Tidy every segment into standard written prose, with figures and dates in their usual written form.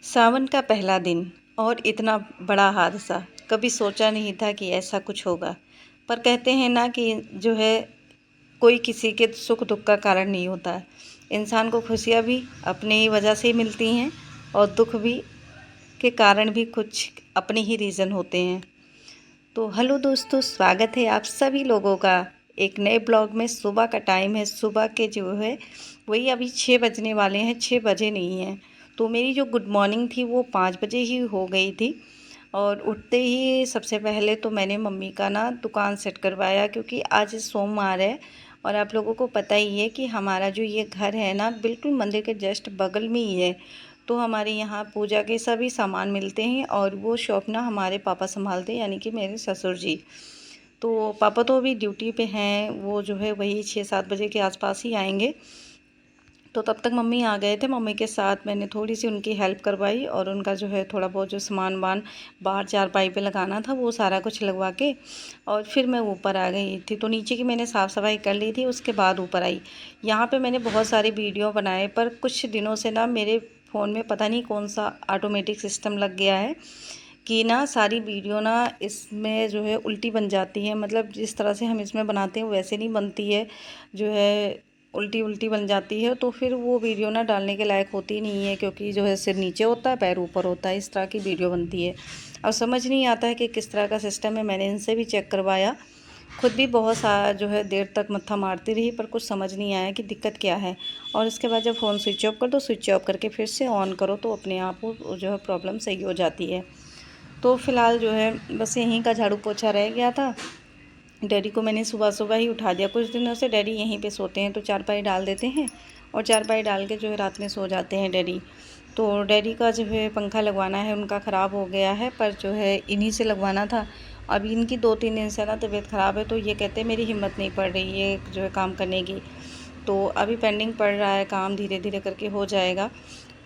सावन का पहला दिन और इतना बड़ा हादसा कभी सोचा नहीं था कि ऐसा कुछ होगा। पर कहते हैं ना कि जो है कोई किसी के सुख दुख का कारण नहीं होता है। इंसान को खुशियाँ भी अपनी ही वजह से ही मिलती हैं और दुख भी के कारण भी कुछ अपने ही रीज़न होते हैं। तो हेलो दोस्तों, स्वागत है आप सभी लोगों का एक नए ब्लॉग में। सुबह का टाइम है, सुबह के जो है वही अभी 6 बजने वाले हैं, 6 बजे नहीं हैं। तो मेरी जो गुड मॉर्निंग थी वो 5 बजे ही हो गई थी। और उठते ही सबसे पहले तो मैंने मम्मी का ना दुकान सेट करवाया, क्योंकि आज सोमवार है। और आप लोगों को पता ही है कि हमारा जो ये घर है ना बिल्कुल मंदिर के जस्ट बगल में ही है। तो हमारे यहाँ पूजा के सभी सामान मिलते हैं और वो शॉप ना हमारे पापा संभालते हैं, यानी कि मेरे ससुर जी। तो पापा तो अभी ड्यूटी पे हैं, वो जो है वही 6-7 बजे के आसपास ही आएंगे। तो तब तक मम्मी आ गए थे। मम्मी के साथ मैंने थोड़ी सी उनकी हेल्प करवाई और उनका जो है थोड़ा बहुत जो सामान वान बाहर चारपाई पे लगाना था वो सारा कुछ लगवा के और फिर मैं ऊपर आ गई थी। तो नीचे की मैंने साफ़ सफाई कर ली थी, उसके बाद ऊपर आई। यहाँ पे मैंने बहुत सारी वीडियो बनाए, पर कुछ दिनों से ना मेरे फ़ोन में पता नहीं कौन सा ऑटोमेटिक सिस्टम लग गया है कि ना सारी वीडियो ना इसमें जो है उल्टी बन जाती है। मतलब जिस तरह से हम इसमें बनाते हैं वैसे नहीं बनती है, जो है उल्टी उल्टी बन जाती है। तो फिर वो वीडियो ना डालने के लायक होती नहीं है, क्योंकि जो है सिर नीचे होता है, पैर ऊपर होता है, इस तरह की वीडियो बनती है। और समझ नहीं आता है कि किस तरह का सिस्टम है। मैंने इनसे भी चेक करवाया, खुद भी बहुत सारा जो है देर तक मत्था मारती रही, पर कुछ समझ नहीं आया कि दिक्कत क्या है। और इसके बाद जब फ़ोन स्विच ऑफ कर दो, स्विच ऑफ करके फिर से ऑन करो तो अपने आप वो जो है प्रॉब्लम सही हो जाती है। तो फ़िलहाल जो है बस यहीं का झाड़ू पोछा रह गया था। डैडी को मैंने सुबह सुबह ही उठा दिया। कुछ दिनों से डैडी यहीं पे सोते हैं, तो चारपाई डाल देते हैं और चारपाई डाल के जो है रात में सो जाते हैं डैडी। तो डैडी का जो है पंखा लगवाना है, उनका ख़राब हो गया है, पर जो है इन्हीं से लगवाना था। अभी इनकी 2-3 दिन से ना तबीयत ख़राब है, तो ये कहते हैं मेरी हिम्मत नहीं पड़ रही है जो है काम करने की। तो अभी पेंडिंग पड़ रहा है काम, धीरे धीरे करके हो जाएगा।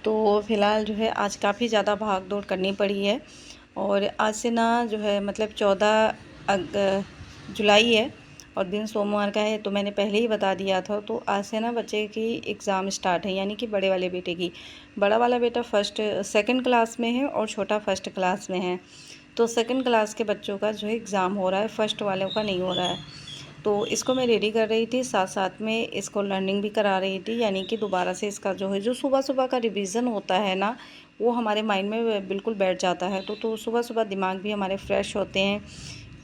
तो फ़िलहाल जो है आज काफ़ी ज़्यादा भाग दौड़ करनी पड़ी है। और आज से ना जो है मतलब 14 जुलाई है और दिन सोमवार का है, तो मैंने पहले ही बता दिया था। तो आज से ना बच्चे की एग्ज़ाम स्टार्ट है, यानी कि बड़े वाले बेटे की। बड़ा वाला बेटा सेकंड क्लास में है और छोटा फर्स्ट क्लास में है। तो सेकंड क्लास के बच्चों का जो है एग्ज़ाम हो रहा है, फर्स्ट वालों का नहीं हो रहा है। तो इसको मैं रेडी कर रही थी, साथ साथ में इसको लर्निंग भी करा रही थी, यानी कि दोबारा से इसका जो है जो सुबह सुबह का रिवीजन होता है ना, वो हमारे माइंड में बिल्कुल बैठ जाता है। तो सुबह सुबह दिमाग भी हमारे फ्रेश होते हैं,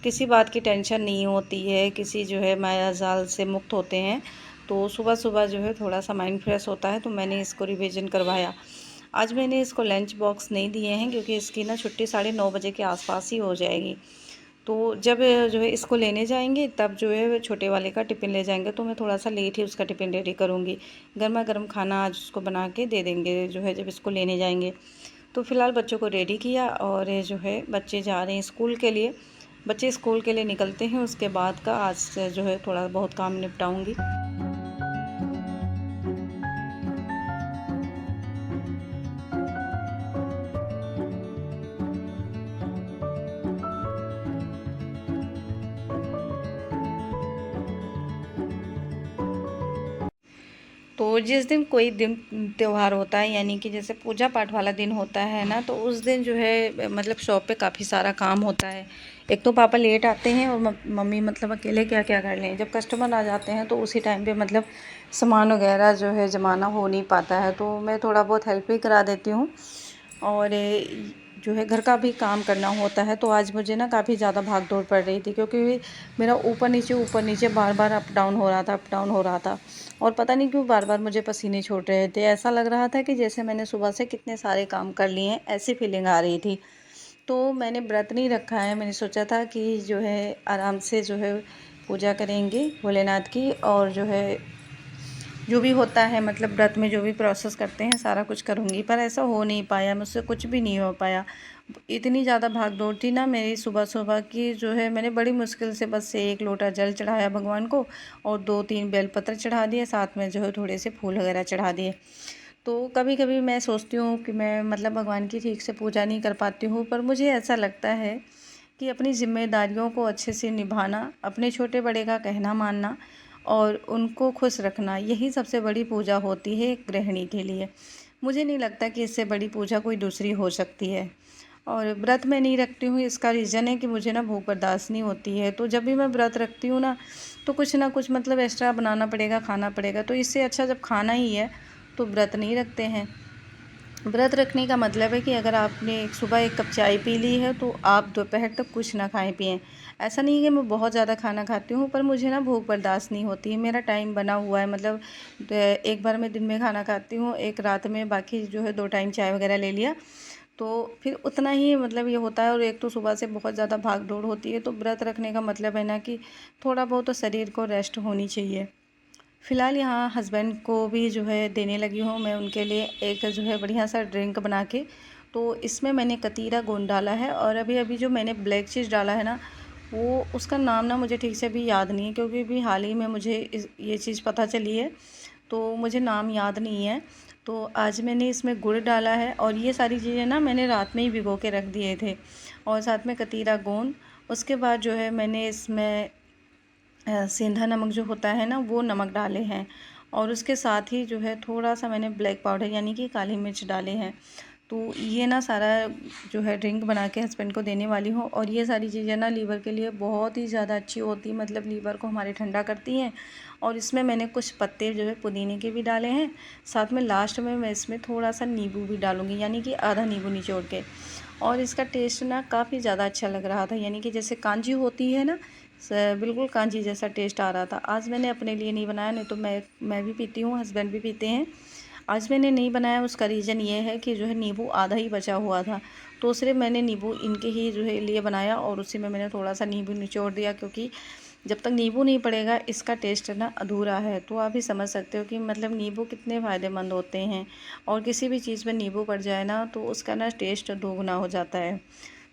किसी बात की टेंशन नहीं होती है, किसी जो है माया जाल से मुक्त होते हैं। तो सुबह सुबह जो है थोड़ा सा माइंड फ्रेश होता है। तो मैंने इसको रिवीजन करवाया। आज मैंने इसको लंच बॉक्स नहीं दिए हैं, क्योंकि इसकी ना छुट्टी 9:30 बजे के आसपास ही हो जाएगी। तो जब जो है इसको लेने जाएंगे तब जो है छोटे वाले का टिफ़िन ले जाएंगे, तो मैं थोड़ा सा लेट ही उसका टिफ़िन रेडी करूँगी। गर्मा गर्म खाना आज उसको बना के दे देंगे जो है जब इसको लेने जाएंगे। तो फ़िलहाल बच्चों को रेडी किया और जो है बच्चे जा रहे हैं स्कूल के लिए। बच्चे स्कूल के लिए निकलते हैं, उसके बाद का आज से जो है थोड़ा बहुत काम निपटाऊँगी। तो जिस दिन कोई दिन त्यौहार होता है, यानी कि जैसे पूजा पाठ वाला दिन होता है ना, तो उस दिन जो है मतलब शॉप पे काफ़ी सारा काम होता है। एक तो पापा लेट आते हैं और मम्मी मतलब अकेले क्या क्या कर लें। जब कस्टमर आ जाते हैं तो उसी टाइम पे मतलब सामान वगैरह जो है जमाना हो नहीं पाता है, तो मैं थोड़ा बहुत हेल्प भी करा देती हूँ। और जो है घर का भी काम करना होता है। तो आज मुझे ना काफ़ी ज़्यादा भाग दौड़ पड़ रही थी, क्योंकि मेरा ऊपर नीचे बार बार अप डाउन हो रहा था, अप डाउन हो रहा था। और पता नहीं क्यों बार बार मुझे पसीने छूट रहे थे। ऐसा लग रहा था कि जैसे मैंने सुबह से कितने सारे काम कर लिए हैं, ऐसी फीलिंग आ रही थी। तो मैंने व्रत नहीं रखा है, मैंने सोचा था कि जो है आराम से जो है पूजा करेंगे भोलेनाथ की, और जो है जो भी होता है मतलब व्रत में जो भी प्रोसेस करते हैं सारा कुछ करूँगी। पर ऐसा हो नहीं पाया, मुझसे कुछ भी नहीं हो पाया। इतनी ज़्यादा भाग दौड़ थी ना मेरी सुबह सुबह की, जो है मैंने बड़ी मुश्किल से बस 1 लोटा जल चढ़ाया भगवान को और 2-3 बेलपत्र चढ़ा दिए, साथ में जो है थोड़े से फूल वगैरह चढ़ा दिए। तो कभी कभी मैं सोचती हूँ कि मैं मतलब भगवान की ठीक से पूजा नहीं कर पाती हूँ, पर मुझे ऐसा लगता है कि अपनी ज़िम्मेदारियों को अच्छे से निभाना, अपने छोटे बड़े का कहना मानना और उनको खुश रखना, यही सबसे बड़ी पूजा होती है एक गृहिणी के लिए। मुझे नहीं लगता कि इससे बड़ी पूजा कोई दूसरी हो सकती है। और व्रत मैं नहीं रखती हूँ, इसका रीज़न है कि मुझे ना भूख बर्दाश्त नहीं होती है। तो जब भी मैं व्रत रखती हूँ ना, तो कुछ ना कुछ मतलब एक्स्ट्रा बनाना पड़ेगा, खाना पड़ेगा। तो इससे अच्छा जब खाना ही है तो व्रत नहीं रखते हैं। व्रत रखने का मतलब है कि अगर आपने सुबह एक कप चाय पी ली है तो आप दोपहर तक कुछ ना खाएं पिएं। ऐसा नहीं है कि मैं बहुत ज़्यादा खाना खाती हूँ, पर मुझे ना भूख बर्दाश्त नहीं होती है। मेरा टाइम बना हुआ है, मतलब एक बार मैं दिन में खाना खाती हूँ, एक रात में, बाकी जो है 2 टाइम चाय वगैरह ले लिया। तो फिर उतना ही मतलब ये होता है। और एक तो सुबह से बहुत ज़्यादा भाग दौड़ होती है, तो व्रत रखने का मतलब है ना कि थोड़ा बहुत तो शरीर को रेस्ट होनी चाहिए। फ़िलहाल यहाँ हस्बैंड को भी जो है देने लगी हूँ मैं उनके लिए एक जो है बढ़िया सा ड्रिंक बना के। तो इसमें मैंने कतीरा गोंद डाला है, और अभी अभी जो मैंने ब्लैक चीज़ डाला है ना, वो उसका नाम ना मुझे ठीक से अभी याद नहीं है, क्योंकि अभी हाल ही में मुझे ये चीज़ पता चली है, तो मुझे नाम याद नहीं है। तो आज मैंने इसमें गुड़ डाला है, और ये सारी चीज़ें ना मैंने रात में ही भिगो के रख दिए थे, और साथ में कतीरा गोंद। उसके बाद जो है मैंने इसमें सेंधा नमक जो होता है ना, वो नमक डाले हैं, और उसके साथ ही जो है थोड़ा सा मैंने ब्लैक पाउडर यानी कि काली मिर्च डाले हैं। तो ये ना सारा जो है ड्रिंक बना के हस्बैंड को देने वाली हूँ। और ये सारी चीज़ें ना लीवर के लिए बहुत ही ज़्यादा अच्छी होती, मतलब लीवर को हमारे ठंडा करती हैं। और इसमें मैंने कुछ पत्ते जो है पुदीने के भी डाले हैं। साथ में लास्ट में मैं इसमें थोड़ा सा नींबू भी डालूँगी, यानी कि आधा नींबू निचोड़ के। और इसका टेस्ट ना काफ़ी ज़्यादा अच्छा लग रहा था, यानी कि जैसे कांजी होती है ना, बिल्कुल कांजी जैसा टेस्ट आ रहा था। आज मैंने अपने लिए नहीं बनाया, नहीं तो मैं भी पीती हूँ, हस्बैंड भी पीते हैं। आज मैंने नहीं बनाया, उसका रीज़न ये है कि जो है नींबू आधा ही बचा हुआ था, तो सिर्फ मैंने नींबू इनके ही जो है लिए बनाया, और उसी में मैंने थोड़ा सा नींबू निचोड़ दिया, क्योंकि जब तक नींबू नहीं पड़ेगा इसका टेस्ट ना अधूरा है। तो आप भी समझ सकते हो कि मतलब नींबू कितने फ़ायदेमंद होते हैं, और किसी भी चीज़ में नींबू पड़ जाए ना तो उसका ना टेस्ट दोगुना हो जाता है।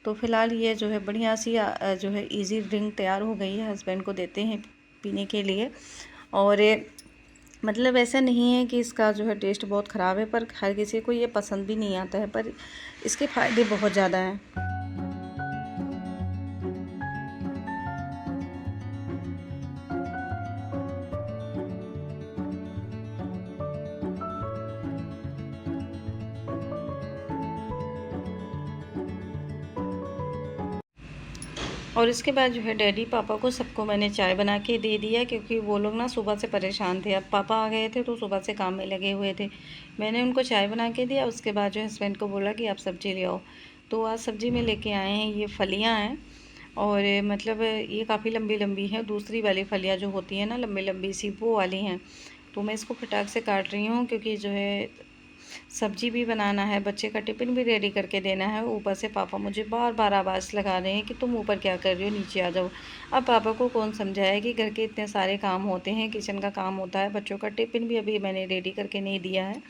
तो फ़िलहाल ये जो है बढ़िया सी जो है इजी ड्रिंक तैयार हो गई है, हस्बैंड को देते हैं पीने के लिए। और मतलब ऐसा नहीं है कि इसका जो है टेस्ट बहुत ख़राब है, पर हर किसी को ये पसंद भी नहीं आता है, पर इसके फ़ायदे बहुत ज़्यादा हैं। और इसके बाद जो है डैडी पापा को सबको मैंने चाय बना के दे दिया, क्योंकि वो लोग ना सुबह से परेशान थे। अब पापा आ गए थे तो सुबह से काम में लगे हुए थे। मैंने उनको चाय बना के दिया, उसके बाद जो हस्बैंड को बोला कि आप सब्ज़ी ले आओ। तो आज सब्ज़ी में लेके आए हैं, ये फलियाँ हैं, और मतलब ये काफ़ी लंबी लंबी हैं। दूसरी वाली फलियाँ जो होती हैं ना लंबी लंबी सी, वो वाली हैं। तो मैं इसको फटाक से काट रही हूँ, क्योंकि जो है सब्जी भी बनाना है, बच्चे का टिफ़िन भी रेडी करके देना है। ऊपर से पापा मुझे बार बार आवाज़ लगा रहे हैं कि तुम ऊपर क्या कर रही हो, नीचे आ जाओ। अब पापा को कौन समझाए कि घर के इतने सारे काम होते हैं, किचन का काम होता है, बच्चों का टिफ़िन भी अभी मैंने रेडी करके नहीं दिया है,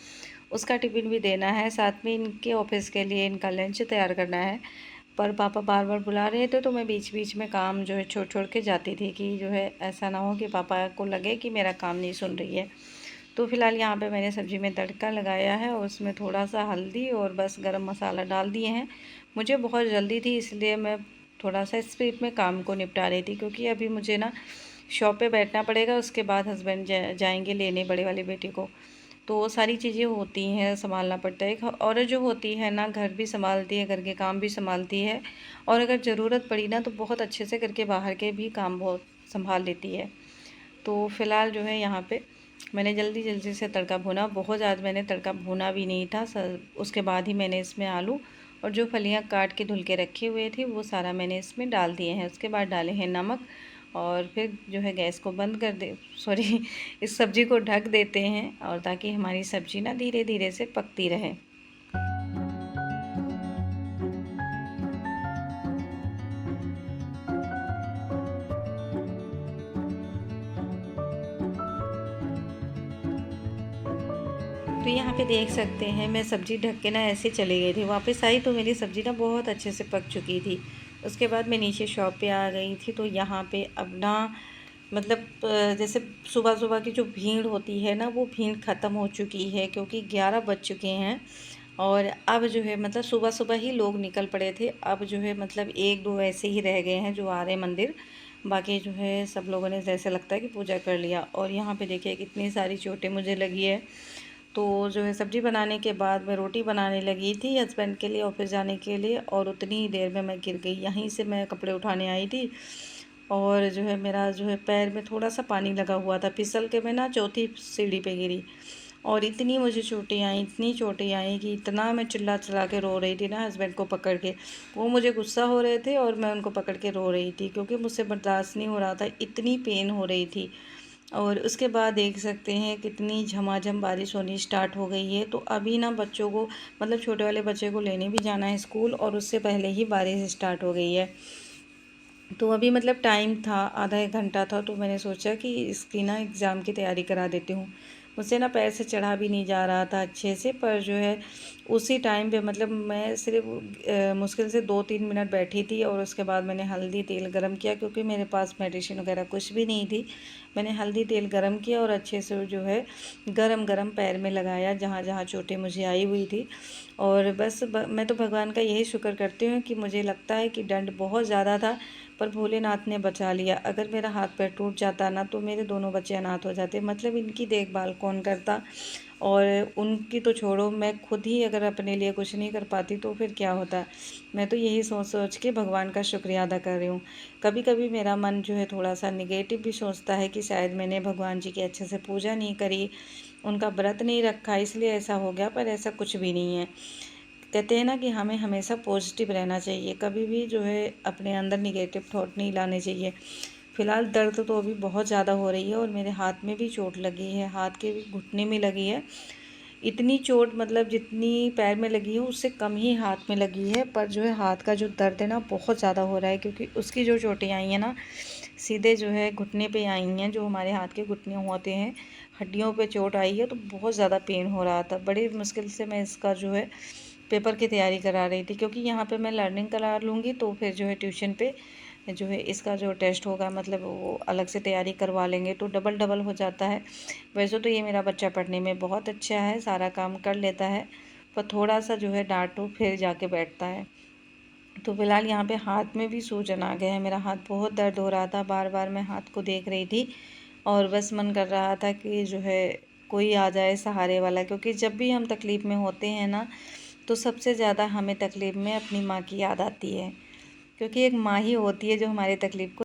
उसका टिफ़िन भी देना है, साथ में इनके ऑफिस के लिए इनका लंच तैयार करना है। पर पापा बार बार बुला रहे थे, तो मैं बीच बीच में काम जो है छोड़ छोड़ के जाती थी, कि जो है ऐसा ना हो कि पापा को लगे कि मेरा काम नहीं सुन रही है। तो फ़िलहाल यहाँ पे मैंने सब्ज़ी में तड़का लगाया है, और उसमें थोड़ा सा हल्दी और बस गरम मसाला डाल दिए हैं। मुझे बहुत जल्दी थी, इसलिए मैं थोड़ा सा स्पीड में काम को निपटा रही थी, क्योंकि अभी मुझे ना शॉप पे बैठना पड़ेगा। उसके बाद हस्बैंड जाएंगे लेने बड़े वाली बेटी को। तो वो सारी चीज़ें होती हैं, संभालना पड़ता है। एक औरत जो होती है ना, घर भी संभालती है, घर के काम भी संभालती है, और अगर ज़रूरत पड़ी ना तो बहुत अच्छे से घर के बाहर के भी काम बहुत संभाल लेती है। तो फ़िलहाल जो है यहाँ पे मैंने जल्दी जल्दी से तड़का भुना, बहुत ज़्यादा मैंने तड़का भुना भी नहीं था। उसके बाद ही मैंने इसमें आलू और जो फलियाँ काट के धुल के रखे हुए थे वो सारा मैंने इसमें डाल दिए हैं। उसके बाद डाले हैं नमक, और फिर जो है गैस को बंद कर दे, सॉरी, इस सब्ज़ी को ढक देते हैं, और ताकि हमारी सब्ज़ी ना धीरे धीरे से पकती रहे। तो यहाँ पे देख सकते हैं, मैं सब्ज़ी ढक के ना ऐसे चली गई थी, वापस आई तो मेरी सब्ज़ी ना बहुत अच्छे से पक चुकी थी। उसके बाद मैं नीचे शॉप पे आ गई थी, तो यहाँ पे अब ना मतलब जैसे सुबह सुबह की जो भीड़ होती है ना, वो भीड़ ख़त्म हो चुकी है, क्योंकि 11 बज चुके हैं। और अब जो है मतलब सुबह सुबह ही लोग निकल पड़े थे। अब जो है मतलब एक दो ऐसे ही रह गए हैं जो आ रहे हैं मंदिर, बाकी जो है सब लोगों ने जैसे लगता है कि पूजा कर लिया। और यहाँ पे देखिए कितनी सारी चोटें मुझे लगी है। तो जो है सब्ज़ी बनाने के बाद मैं रोटी बनाने लगी थी हस्बैंड के लिए ऑफिस जाने के लिए, और उतनी ही देर में मैं गिर गई। यहीं से मैं कपड़े उठाने आई थी और जो है मेरा जो है पैर में थोड़ा सा पानी लगा हुआ था, फिसल के मैं ना चौथी सीढ़ी पे गिरी और इतनी मुझे चोटें आई, इतनी चोटें आई कि इतना मैं चिल्ला चिल्ला के रो रही थी ना हस्बैंड को पकड़ के। वो मुझे गुस्सा हो रहे थे और मैं उनको पकड़ के रो रही थी क्योंकि मुझसे बर्दाश्त नहीं हो रहा था, इतनी पेन हो रही थी। और उसके बाद देख सकते हैं कितनी झमाझम बारिश होनी स्टार्ट हो गई है। तो अभी ना बच्चों को, मतलब छोटे वाले बच्चे को लेने भी जाना है स्कूल, और उससे पहले ही बारिश स्टार्ट हो गई है। तो अभी मतलब टाइम था, आधा एक घंटा था, तो मैंने सोचा कि इसकी ना एग्ज़ाम की तैयारी करा देती हूँ। मुझसे ना पैर से चढ़ा भी नहीं जा रहा था अच्छे से, पर जो है उसी टाइम पे मतलब मैं सिर्फ मुश्किल से 2-3 मिनट बैठी थी और उसके बाद मैंने हल्दी तेल गरम किया, क्योंकि मेरे पास मेडिसिन वगैरह कुछ भी नहीं थी। मैंने हल्दी तेल गरम किया और अच्छे से जो है गरम गरम पैर में लगाया जहाँ जहाँ चोटें मुझे आई हुई थी। और बस मैं तो भगवान का यही शुक्र करती हूँ कि मुझे लगता है कि दंड बहुत ज़्यादा था, पर भोलेनाथ ने बचा लिया। अगर मेरा हाथ पैर टूट जाता ना तो मेरे दोनों बच्चे अनाथ हो जाते, मतलब इनकी देखभाल कौन करता। और उनकी तो छोड़ो, मैं खुद ही अगर अपने लिए कुछ नहीं कर पाती तो फिर क्या होता। मैं तो यही सोच सोच के भगवान का शुक्रिया अदा कर रही हूँ। कभी कभी मेरा मन जो है थोड़ा सा निगेटिव भी सोचता है कि शायद मैंने भगवान जी की अच्छे से पूजा नहीं करी, उनका व्रत नहीं रखा, इसलिए ऐसा हो गया, पर ऐसा कुछ भी नहीं है। कहते हैं ना कि हमें हमेशा पॉजिटिव रहना चाहिए, कभी भी जो है अपने अंदर निगेटिव थॉट नहीं लाने चाहिए। फ़िलहाल दर्द तो अभी बहुत ज़्यादा हो रही है और मेरे हाथ में भी चोट लगी है, हाथ के भी घुटने में लगी है। इतनी चोट मतलब जितनी पैर में लगी है उससे कम ही हाथ में लगी है, पर जो है हाथ का जो दर्द है ना बहुत ज़्यादा हो रहा है, क्योंकि उसकी जो चोटें आई हैं ना सीधे जो है घुटने पे आई हैं, जो हमारे हाथ के घुटने होते हैं, हड्डियों पे चोट आई है, तो बहुत ज़्यादा पेन हो रहा था। बड़ी मुश्किल से मैं इसका जो है पेपर की तैयारी करा रही थी, क्योंकि यहाँ पे मैं लर्निंग करा लूँगी तो फिर जो है ट्यूशन पे जो है इसका जो टेस्ट होगा मतलब वो अलग से तैयारी करवा लेंगे, तो डबल डबल हो जाता है। वैसे तो ये मेरा बच्चा पढ़ने में बहुत अच्छा है, सारा काम कर लेता है, पर थोड़ा सा जो है डांटो फिर जाके बैठता है। तो फिलहाल यहाँ पे हाथ में भी सूजन आ गया है, मेरा हाथ बहुत दर्द हो रहा था, बार बार मैं हाथ को देख रही थी और बस मन कर रहा था कि जो है कोई आ जाए सहारे वाला, क्योंकि जब भी हम तकलीफ़ में होते हैं ना तो सबसे ज़्यादा हमें तकलीफ़ में अपनी माँ की याद आती है, क्योंकि एक माँ ही होती है जो हमारी तकलीफ़ को